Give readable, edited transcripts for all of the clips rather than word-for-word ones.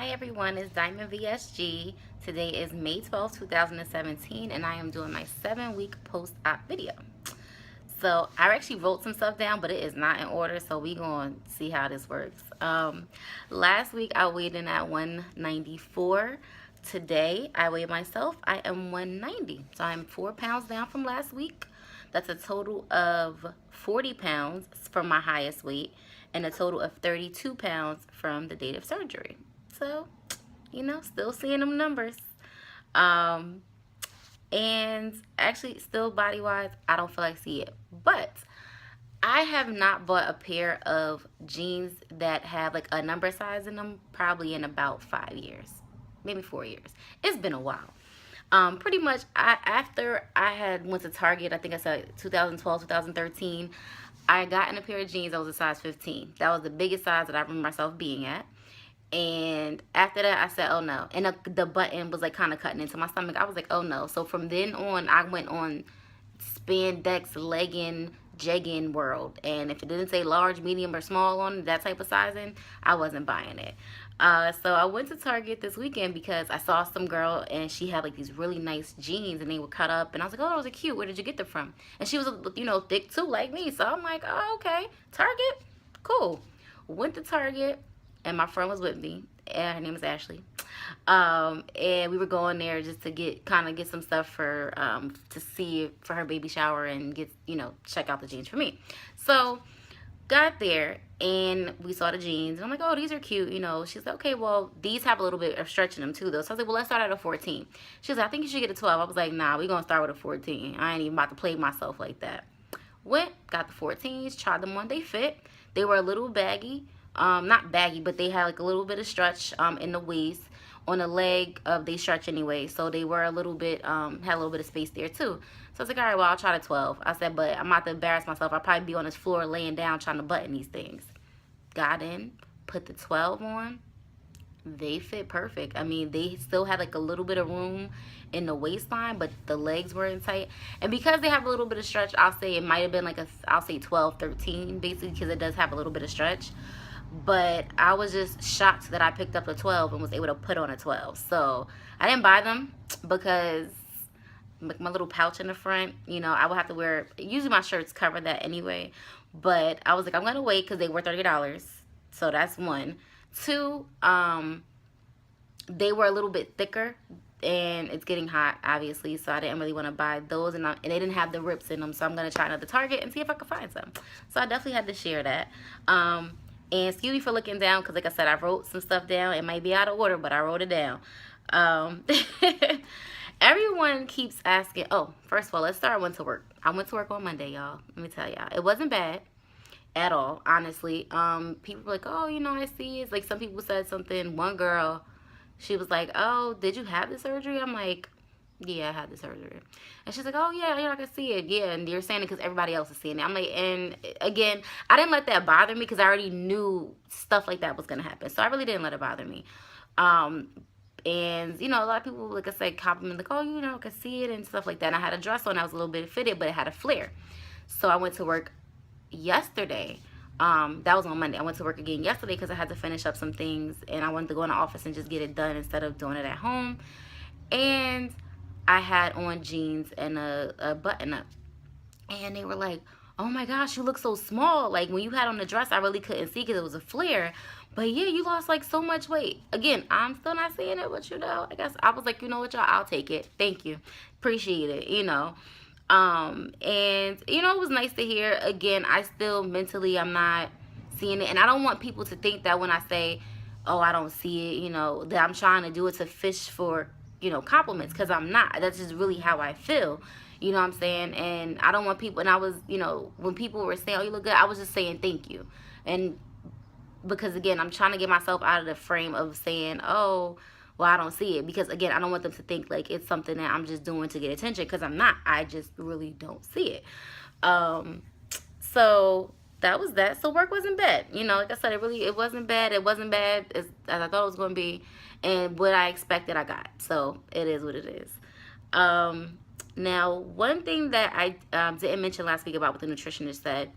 Hi everyone, it's Diamond VSG. Today is May 12th, 2017, and I am doing my 7-week post-op video. So I actually wrote some stuff down, but it is not in order, so we gonna see how this works. Last week I weighed in at 194. Today I weighed myself, I am 190. So I'm 4 pounds down from last week. That's a total of 40 pounds from my highest weight and a total of 32 pounds from the date of surgery. So, still seeing them numbers. And actually, still body-wise, I don't feel like I see it. But I have not bought a pair of jeans that have like a number size in them probably in about 5 years, maybe 4 years. It's been a while. Pretty much after I had went to Target, I think I said 2012, 2013, I got in a pair of jeans that was a size 15. That was the biggest size that I remember myself being at. And after that, I said, oh no. And the button was like kind of cutting into my stomach. I was like, oh no. So from then on, I went on spandex, legging, jegging world. And if it didn't say large, medium, or small on that type of sizing, I wasn't buying it. So I went to Target this weekend because I saw some girl and she had like these really nice jeans and they were cut up. And I was like, oh, those are cute. Where did you get them from? And she was, thick too like me. So I'm like, oh, okay. Target? Cool. Went to Target. And my friend was with me, and her name is Ashley. And we were going there just to get some stuff for to see for her baby shower and get check out the jeans for me. So got there and we saw the jeans and I'm like, oh, these are cute. She's like, okay, well, these have a little bit of stretch in them too though. So I was like, well, let's start at a 14. She was like, I think you should get a 12. I was like, nah, we're gonna start with a 14. I ain't even about to play myself like that. Went, got the 14s, tried them on. They fit. They were a little baggy. Not baggy, but they had like a little bit of stretch in the waist. On the leg, they stretch anyway, so they were a little bit, had a little bit of space there too. So I was like, all right, well, I'll try the 12. I said, but I'm about to embarrass myself. I'll probably be on this floor laying down trying to button these things. Got in, put the 12 on. They fit perfect. I mean, they still had like a little bit of room in the waistline, but the legs were in tight. And because they have a little bit of stretch, I'll say it might have been like I'll say 12, 13, basically, because it does have a little bit of stretch. But I was just shocked that I picked up a 12 and was able to put on a 12. So I didn't buy them because like my little pouch in the front, I would have to wear, usually my shirts cover that anyway. But I was like, I'm going to wait because they were $30. So that's one. Two, they were a little bit thicker and it's getting hot, obviously. So I didn't really want to buy those. And they didn't have the rips in them. So I'm going to try another Target and see if I can find some. So I definitely had to share that. And excuse me for looking down because, like I said, I wrote some stuff down. It might be out of order, but I wrote it down. Everyone keeps asking. Oh, first of all, let's start. I went to work. I went to work on Monday, y'all. Let me tell y'all. It wasn't bad at all, honestly. People were like, oh, I see it. Like some people said something. One girl, she was like, oh, did you have the surgery? I'm like, yeah, I had the surgery. And she's like, oh, yeah, I can see it. Yeah, and you're saying it because everybody else is seeing it. I'm like, and again, I didn't let that bother me because I already knew stuff like that was going to happen. So I really didn't let it bother me. And, a lot of people, like I said, compliment, like, oh, I can see it and stuff like that. And I had a dress on. I was a little bit fitted, but it had a flare. So I went to work yesterday. That was on Monday. I went to work again yesterday because I had to finish up some things. And I wanted to go in the office and just get it done instead of doing it at home. And I had on jeans and a button up. And they were like, oh my gosh, you look so small. Like when you had on the dress, I really couldn't see because it was a flare. But yeah, you lost like so much weight. Again, I'm still not seeing it, but I guess I was like, you know what, y'all, I'll take it. Thank you. Appreciate it, And, it was nice to hear. Again, I still mentally, I'm not seeing it. And I don't want people to think that when I say, oh, I don't see it, that I'm trying to do it to fish for compliments, because I'm not. That's just really how I feel. You know what I'm saying? And I don't want people, and I was, when people were saying, oh, you look good, I was just saying thank you. And because, again, I'm trying to get myself out of the frame of saying, oh, well, I don't see it. Because, again, I don't want them to think like it's something that I'm just doing to get attention, because I'm not. I just really don't see it. So that was that. So work wasn't bad. Like I said, it wasn't bad. It wasn't bad as I thought it was going to be. And what I expected, I got. So it is what it is. Now, one thing that I didn't mention last week about what the nutritionist said,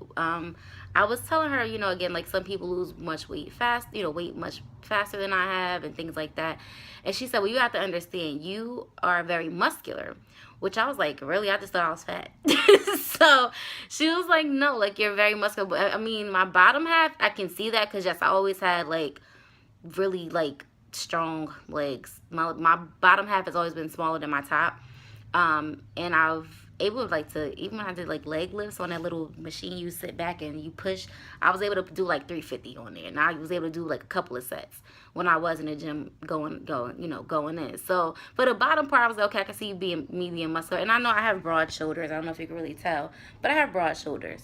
I was telling her, again, like some people lose much weight fast, weight much faster than I have and things like that. And she said, well, you have to understand, you are very muscular, which I was like, really? I just thought I was fat. So she was like, no, like you're very muscular. But I mean, my bottom half, I can see that because yes, I always had like really like strong legs. My bottom half has always been smaller than my top. And I've able like to, even when I did like leg lifts on that little machine you sit back and you push, I was able to do like 350 on there. And I was able to do like a couple of sets when I was in the gym going in. So for the bottom part, I was like, okay, I can see you being muscular. And I know I have broad shoulders. I don't know if you can really tell, but I have broad shoulders.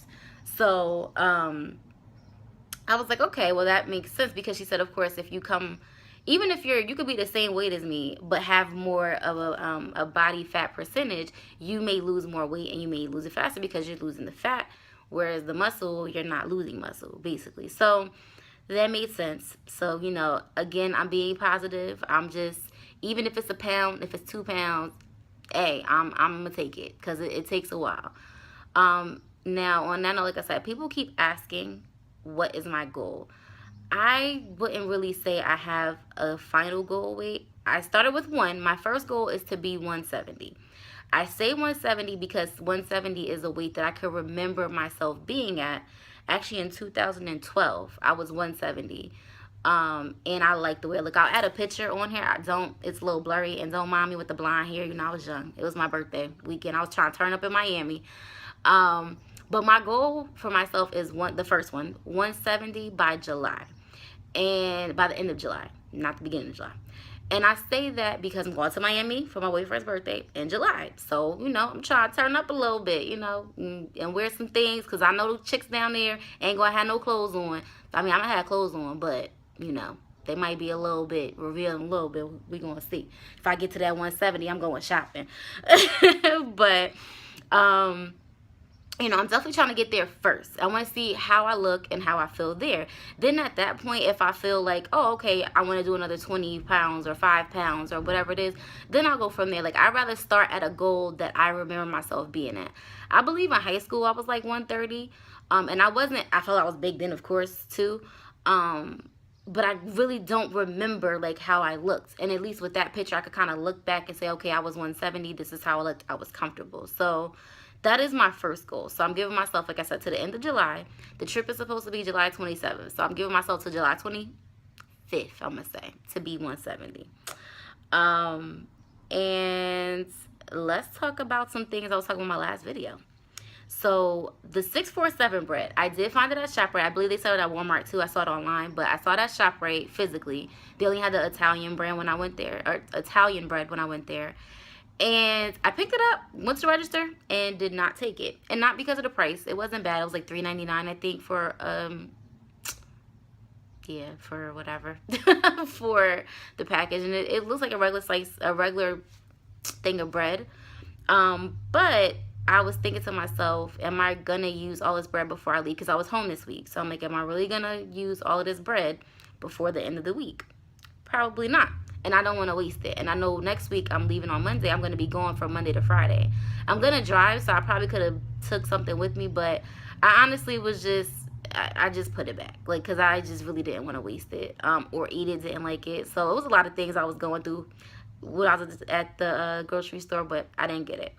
So I was like, okay, well that makes sense, because she said, of course, if you come, even if you could be the same weight as me, but have more of a body fat percentage, you may lose more weight and you may lose it faster because you're losing the fat, whereas the muscle, you're not losing muscle, basically. So that made sense. So, again, I'm being positive. I'm just, even if it's a pound, if it's 2 pounds, hey, I'm gonna take it, because it takes a while. Now, on that note, like I said, people keep asking, what is my goal? I wouldn't really say I have a final goal weight. I started with one. My first goal is to be 170. I say 170 because 170 is a weight that I can remember myself being at. Actually, in 2012, I was 170. And I like the way I look. I'll add a picture on here. It's a little blurry, and don't mind me with the blonde hair. I was young. It was my birthday weekend. I was trying to turn up in Miami. But my goal for myself is the first one, 170 by July. And by the end of July, not the beginning of July. And I say that because I'm going to Miami for my boyfriend's birthday in July. So, I'm trying to turn up a little bit, and wear some things, because I know the chicks down there ain't going to have no clothes on. I mean, I'm going to have clothes on, but, they might be a little bit, revealing a little bit. We're going to see. If I get to that 170, I'm going shopping. But, I'm definitely trying to get there first. I want to see how I look and how I feel there. Then at that point, if I feel like, oh, okay, I want to do another 20 pounds or 5 pounds or whatever it is, then I'll go from there. Like, I'd rather start at a goal that I remember myself being at. I believe in high school, I was like 130. And I felt I was big then, of course, too. But I really don't remember, like, how I looked. And at least with that picture, I could kind of look back and say, okay, I was 170. This is how I looked. I was comfortable. So that is my first goal. So I'm giving myself, like I said, to the end of July. The trip is supposed to be July 27th. So I'm giving myself to July 25th, I'm going to say, to be 170. And let's talk about some things I was talking about in my last video. So the 647 bread, I did find it at ShopRite. I believe they sell it at Walmart too. I saw it online, but I saw it at ShopRite physically. They only had the Italian brand when I went there, or Italian bread when I went there. And I picked it up, went to the register, and did not take it. And not because of the price. It wasn't bad. It was like $3.99, I think, for for whatever, for the package. And it looks like a regular thing of bread. But I was thinking to myself, am I gonna use all this bread before I leave? Because I was home this week. So I'm like, am I really gonna use all of this bread before the end of the week? Probably not. And I don't want to waste it. And I know next week I'm leaving on Monday. I'm going to be going from Monday to Friday. I'm going to drive, so I probably could have took something with me. But I honestly was just, I just put it back. Like, because I just really didn't want to waste it or eat it, didn't like it. So it was a lot of things I was going through when I was at the grocery store, but I didn't get it.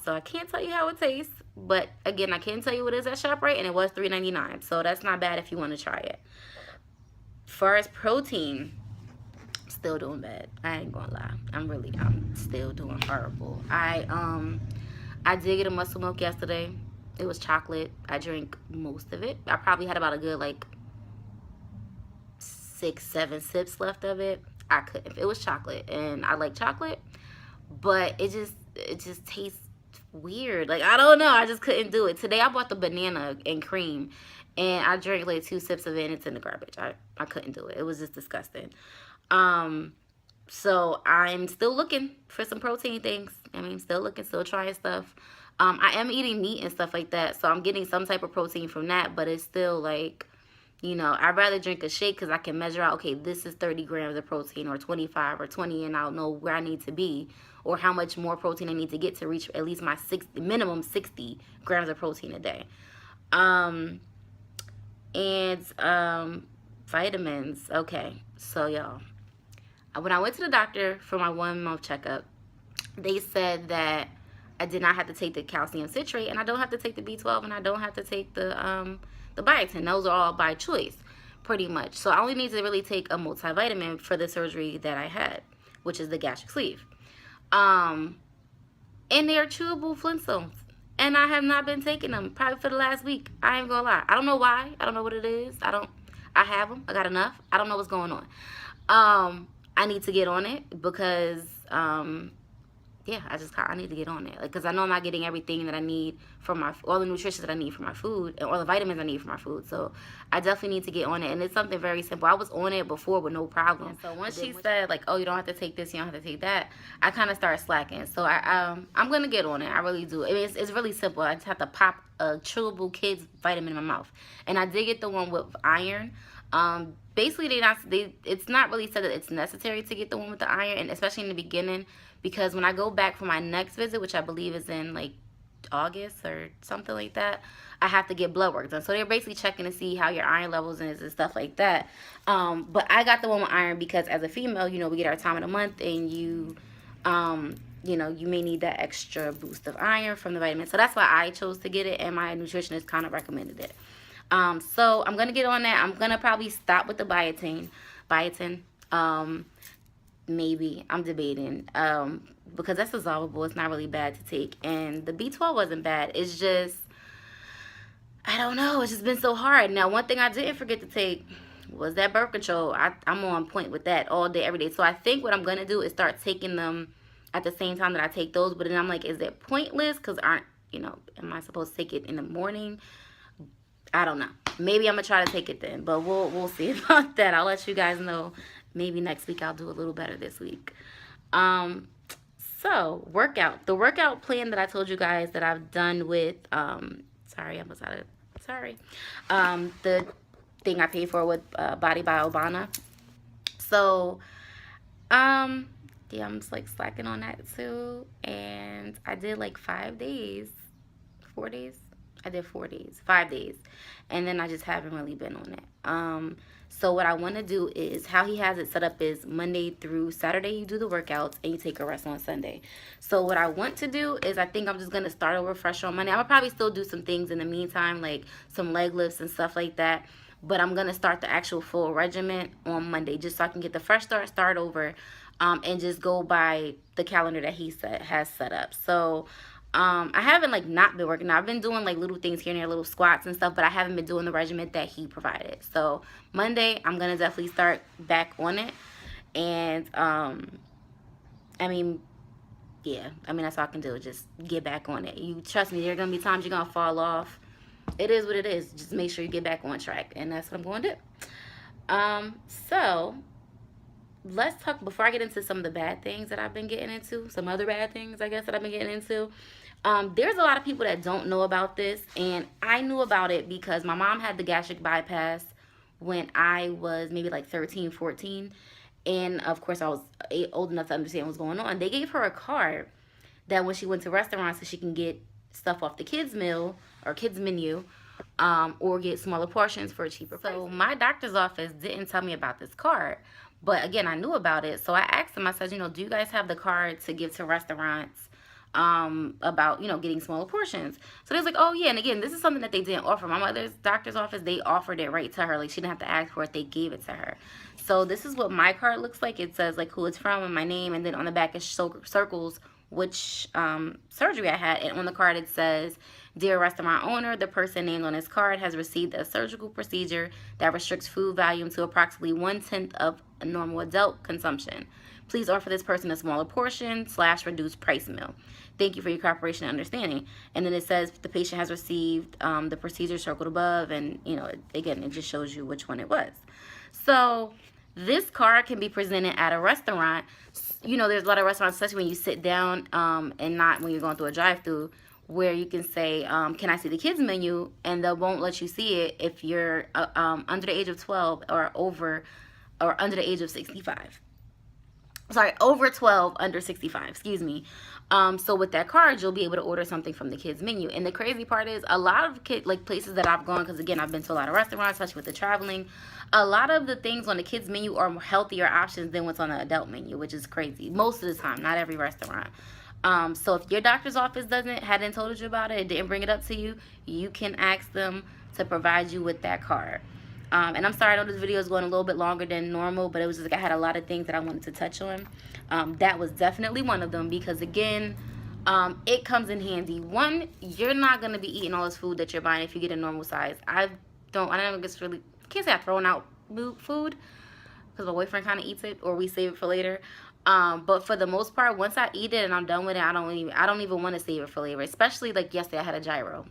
So I can't tell you how it tastes. But, again, I can tell you what it is at ShopRite, and it was $3.99. So that's not bad if you want to try it. As far as protein, still doing bad. I ain't gonna lie. I'm still doing horrible. I did get a muscle milk yesterday. It was chocolate. I drank most of it. I probably had about a good like 6-7 sips left of it. I couldn't. It was chocolate, and I like chocolate, but it just tastes weird. Like, I don't know. I just couldn't do it. Today I bought the banana and cream, and I drank like 2 sips of it, and it's in the garbage. I couldn't do it. It was just disgusting. So I'm still looking for some protein things. Still trying stuff. I am eating meat and stuff like that, so I'm getting some type of protein from that, but it's still like, I'd rather drink a shake because I can measure out, okay, this is 30 grams of protein or 25 or 20, and I'll know where I need to be or how much more protein I need to get to reach at least my minimum 60 grams of protein a day. And vitamins. Okay, so y'all, when I went to the doctor for my 1 month checkup, they said that I did not have to take the calcium citrate, and I don't have to take the B12, and I don't have to take the biotin. Those are all by choice, pretty much. So I only need to really take a multivitamin for the surgery that I had, which is the gastric sleeve. And they are chewable Flintstones, and I have not been taking them probably for the last week. I ain't gonna lie. I don't know why. I don't know what it is. I have them. I got enough. I don't know what's going on. I need to get on it because yeah, I need to get on it. Like, because I know I'm not getting everything that I need from all the nutrition that I need for my food, and all the vitamins I need for my food. So I definitely need to get on it. And it's something very simple. I was on it before with no problem. And so once she said, like, oh, you don't have to take this, you don't have to take that, I kind of started slacking. So I'm going to get on it. I really do. I mean, it's really simple. I just have to pop a chewable kids vitamin in my mouth. And I did get the one with iron. Basically, it's not really said that it's necessary to get the one with the iron, and especially in the beginning, because when I go back for my next visit, which I believe is in like August or something like that, I have to get blood work done. So they're basically checking to see how your iron levels is and stuff like that. But I got the one with iron because as a female, you know, we get our time of the month, and you know, you may need that extra boost of iron from the vitamin. So that's why I chose to get it, and my nutritionist kind of recommended it. So I'm going to get on that. I'm going to probably stop with the biotin. Maybe. I'm debating. Because that's dissolvable. It's not really bad to take. And the B12 wasn't bad. It's just, I don't know. It's just been so hard. Now, one thing I didn't forget to take was that birth control. I'm on point with that all day, every day. So I think what I'm going to do is start taking them at the same time that I take those. But then I'm like, is it pointless? Because am I supposed to take it in the morning? I don't know. Maybe I'm going to try to take it then. But we'll see about that. I'll let you guys know. Maybe next week I'll do a little better this week. So, workout. The workout plan that I told you guys that I've done with, the thing I paid for with Body by Obana. So, yeah, I'm just like slacking on that too. And I did like 5 days. 4 days? I did 4 days. 5 days. And then I just haven't really been on it. So what I want to do is, how he has it set up is Monday through Saturday you do the workouts and you take a rest on Sunday. So what I want to do is, I think I'm just going to start over fresh on Monday. I'm going to probably still do some things in the meantime, like some leg lifts and stuff like that. But I'm going to start the actual full regimen on Monday, just so I can get the fresh start over, and just go by the calendar that he has set up. So I haven't like not been working out. I've been doing like little things here and there, little squats and stuff, but I haven't been doing the regimen that he provided. So Monday, I'm going to definitely start back on it. And, I mean, yeah, that's all I can do, just get back on it. You trust me, there are going to be times you're going to fall off. It is what it is. Just make sure you get back on track. And that's what I'm going to do. So let's talk, before I get into some of the bad things that I've been getting into, some other bad things, I guess, that I've been getting into. There's a lot of people that don't know about this, and I knew about it because my mom had the gastric bypass when I was maybe like 13, 14, and of course I was old enough to understand what's going on. They gave her a card that when she went to restaurants, so she can get stuff off the kids meal or kids menu, or get smaller portions for a cheaper price. So my doctor's office didn't tell me about this card, but again, I knew about it. So I asked them, I said, do you guys have the card to give to restaurants about, getting smaller portions? So they was like, oh yeah. And again, this is something that they didn't offer. My mother's doctor's office, they offered it right to her. Like, she didn't have to ask for it. They gave it to her. So this is what my card looks like. It says like who it's from and my name, and then on the back it circles which surgery I had. And on the card it says, dear restaurant owner, the person named on this card has received a surgical procedure that restricts food volume to approximately 1/10 of a normal adult consumption. Please offer this person a smaller portion / reduced price meal. Thank you for your cooperation and understanding. And then it says the patient has received the procedure circled above, and again, it just shows you which one it was. So this card can be presented at a restaurant. There's a lot of restaurants, especially when you sit down, and not when you're going through a drive-through, where you can say, can I see the kids menu? And they won't let you see it if you're under the age of 12 or under the age of 65. Sorry, over 12, under 65, excuse me. So with that card, you'll be able to order something from the kids menu. And the crazy part is, a lot of places that I've gone, because again, I've been to a lot of restaurants, especially with the traveling, a lot of the things on the kids menu are healthier options than what's on the adult menu, which is crazy most of the time, not every restaurant. So if your doctor's office hadn't told you about it didn't bring it up to you, you can ask them to provide you with that card. And I'm sorry, I know this video is going a little bit longer than normal, but it was just like I had a lot of things that I wanted to touch on. That was definitely one of them, because again, it comes in handy. One, you're not going to be eating all this food that you're buying if you get a normal size. I don't guess really, I can't say I'm throwing out food, because my boyfriend kind of eats it, or we save it for later. But for the most part, once I eat it and I'm done with it, I don't even want to save it for later. Especially like yesterday, I had a gyro.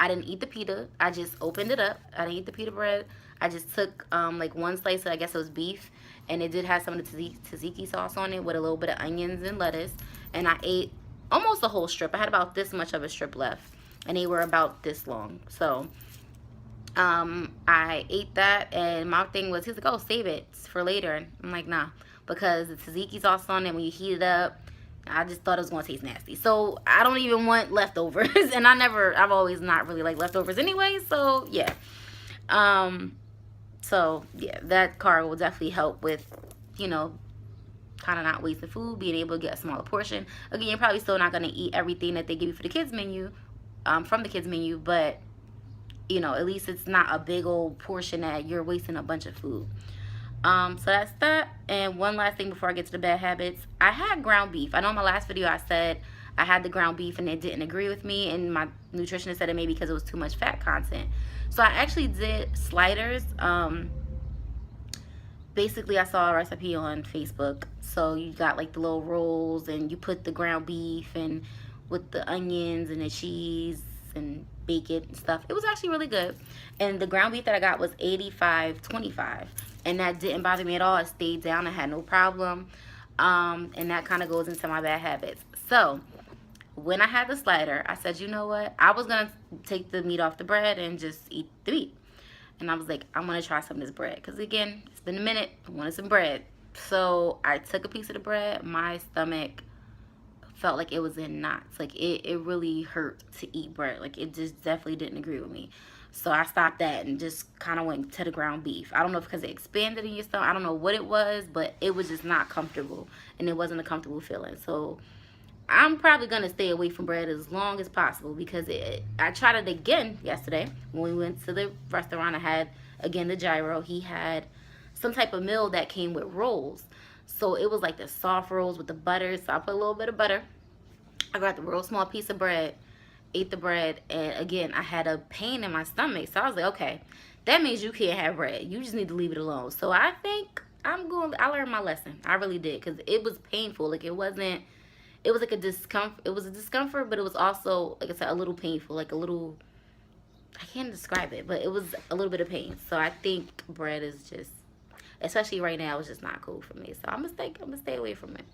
I didn't eat the pita. I just opened it up. I didn't eat the pita bread. I just took like one slice of, I guess it was beef, and it did have some of the tzatziki sauce on it with a little bit of onions and lettuce. And I ate almost a whole strip. I had about this much of a strip left, and they were about this long. So I ate that, and my thing was, he's like, oh, save it for later. And I'm like, nah, because the tzatziki sauce on it, when you heat it up, I just thought it was going to taste nasty. So I don't even want leftovers. And I've always not really liked leftovers anyway. So yeah. So yeah, that card will definitely help with, kind of not wasting food, being able to get a smaller portion. Again, you're probably still not going to eat everything that they give you for the kids menu, from the kids menu, but at least it's not a big old portion that you're wasting a bunch of food. So that's that. And one last thing before I get to the bad habits. I had ground beef. I know in my last video I said I had the ground beef and it didn't agree with me, and my nutritionist said it may be because it was too much fat content. So I actually did sliders. Basically I saw a recipe on Facebook. So you got like the little rolls, and you put the ground beef and with the onions and the cheese and bacon and stuff. It was actually really good. And the ground beef that I got was 85/25. And that didn't bother me at all. It stayed down. I had no problem. And that kind of goes into my bad habits. So when I had the slider, I said, you know what? I was going to take the meat off the bread and just eat the meat. And I was like, I'm going to try some of this bread. Because again, it's been a minute. I wanted some bread. So I took a piece of the bread. My stomach felt like it was in knots. Like it really hurt to eat bread. Like it just definitely didn't agree with me. So I stopped that and just kind of went to the ground beef. I don't know if because it expanded in your stomach. I don't know what it was, but it was just not comfortable. And it wasn't a comfortable feeling. So I'm probably going to stay away from bread as long as possible, because I tried it again yesterday when we went to the restaurant. I had, again, the gyro. He had some type of meal that came with rolls. So it was like the soft rolls with the butter. So I put a little bit of butter. I got the real small piece of bread. Ate the bread, and again I had a pain in my stomach. So I was like, okay, that means you can't have bread. You just need to leave it alone. So I think I learned my lesson. I really did, because it was painful. Like it was like a discomfort. It was a discomfort, but it was also, like I said, a little painful. Like a little, I can't describe it, but it was a little bit of pain. So I think bread is just, especially right now, it's just not cool for me. So I'm gonna stay away from it.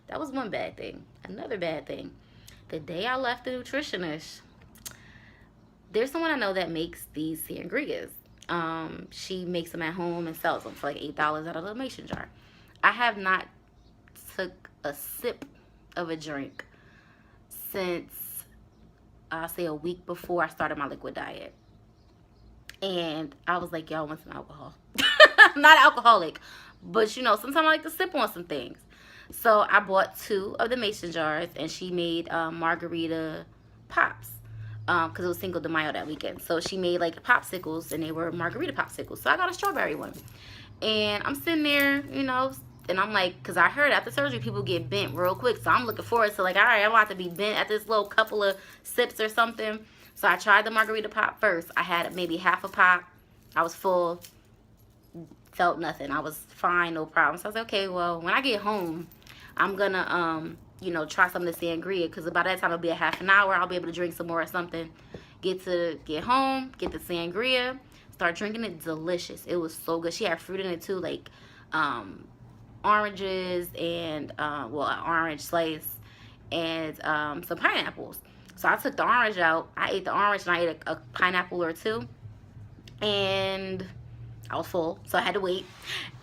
That was one bad thing. Another bad thing. The day I left the nutritionist, there's someone I know that makes these sangrias. She makes them at home and sells them for like $8 out of the mason jar. I have not took a sip of a drink since, I'll say, a week before I started my liquid diet. And I was like, y'all want some alcohol? I'm not alcoholic, but sometimes I like to sip on some things. So I bought 2 of the mason jars, and she made margarita pops, because it was Cinco de Mayo that weekend. So she made like popsicles, and they were margarita popsicles. So I got a strawberry one, and I'm sitting there, and I'm like, because I heard after surgery people get bent real quick. So I'm looking forward to, like, all right, I'm about to be bent at this little couple of sips or something. So I tried the margarita pop first. I had maybe half a pop. I was full. Felt nothing. I was fine, no problem. So I was like, okay, well, when I get home, I'm gonna try some of the sangria, because by that time it'll be a half an hour. I'll be able to drink some more or something. Get home, get the sangria, start drinking it. Delicious. It was so good. She had fruit in it too, like oranges and an orange slice and some pineapples. So I took the orange out. I ate the orange and I ate a pineapple or 2, and I was full, so I had to wait.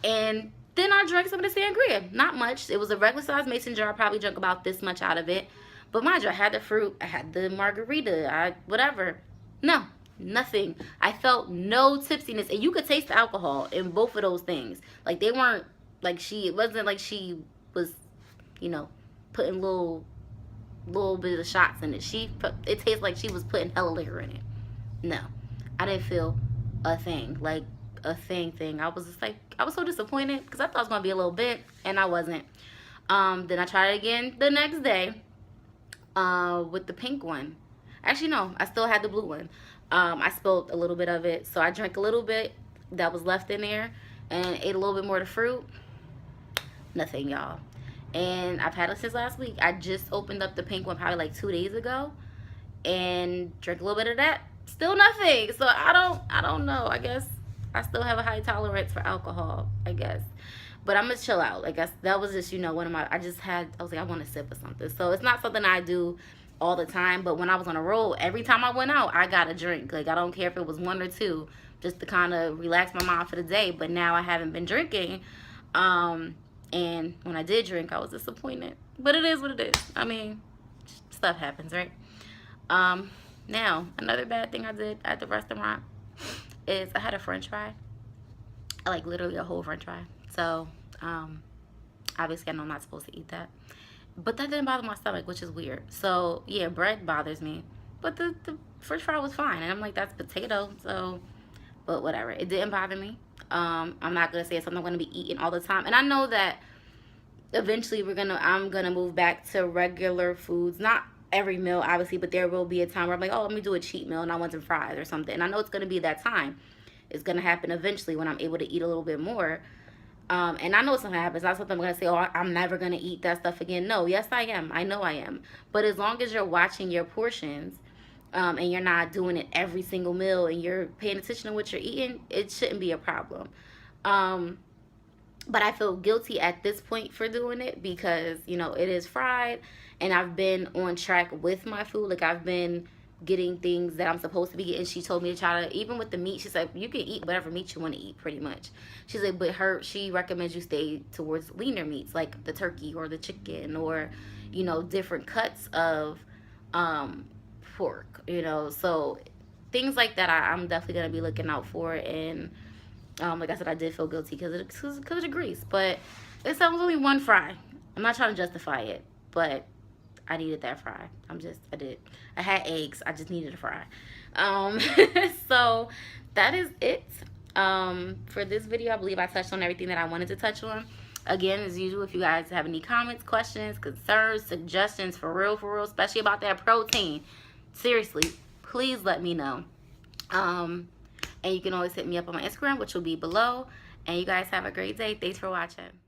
And Then I drank some of the sangria. Not much. It was a regular size mason jar. I probably drank about this much out of it. But mind you, I had the fruit. I had the margarita. Whatever. No, nothing. I felt no tipsiness. And you could taste the alcohol in both of those things. Like, they weren't, like, it wasn't like she was, you know, putting little bit of shots in it. It tastes like she was putting hella liquor in it. No, I didn't feel a thing. Like, a thing. I was just like, I was so disappointed because I thought it was gonna be a little bit, and I wasn't. Then I tried it again the next day with the pink one. Actually, no, I still had the blue one. I spilled a little bit of it, so I drank a little bit that was left in there and ate a little bit more of the fruit. Nothing, y'all. And I've had it since last week. I just opened up the pink one probably like 2 days ago and drank a little bit of that. Still nothing. So I don't know. I guess I still have a high tolerance for alcohol, I guess. But I'm gonna chill out. I guess that was just, one of my, I was like, I want to sip or something. So it's not something I do all the time, but when I was on a roll, every time I went out, I got a drink. Like, I don't care if it was 1 or 2, just to kind of relax my mind for the day. But now I haven't been drinking. And when I did drink, I was disappointed. But it is what it is. I mean, stuff happens, right? Now, another bad thing I did at the restaurant is I had a french fry. Like, literally a whole french fry. So, obviously I know I'm not supposed to eat that. But that didn't bother my stomach, which is weird. So, yeah, bread bothers me. But the french fry was fine. And I'm like, that's potato. So, but whatever. It didn't bother me. I'm not going to say it's something I'm going to be eating all the time. And I know that eventually I'm going to move back to regular foods. Not every meal, obviously, but there will be a time where I'm like, oh, let me do a cheat meal and I want some fries or something. And I know it's going to be that time. It's going to happen eventually when I'm able to eat a little bit more. And I know it's going to happen. It's not something I'm going to say, oh, I'm never going to eat that stuff again. No, yes, I am. I know I am. But as long as you're watching your portions, and you're not doing it every single meal and you're paying attention to what you're eating, it shouldn't be a problem. But I feel guilty at this point for doing it because, it is fried and I've been on track with my food. Like, I've been getting things that I'm supposed to be getting. She told me to try to, even with the meat, she's like, you can eat whatever meat you want to eat pretty much. She's like, but she recommends you stay towards leaner meats like the turkey or the chicken or, different cuts of pork, so things like that I'm definitely going to be looking out for. And like I said, I did feel guilty because of the grease, but it was only one fry. I'm not trying to justify it, but I needed that fry. I had eggs, I just needed a fry. So that is it for this video. I believe I touched on everything that I wanted to touch on. Again, as usual, if you guys have any comments, questions, concerns, suggestions, for real, especially about that protein, seriously, please let me know. And you can always hit me up on my Instagram, which will be below. And you guys have a great day. Thanks for watching.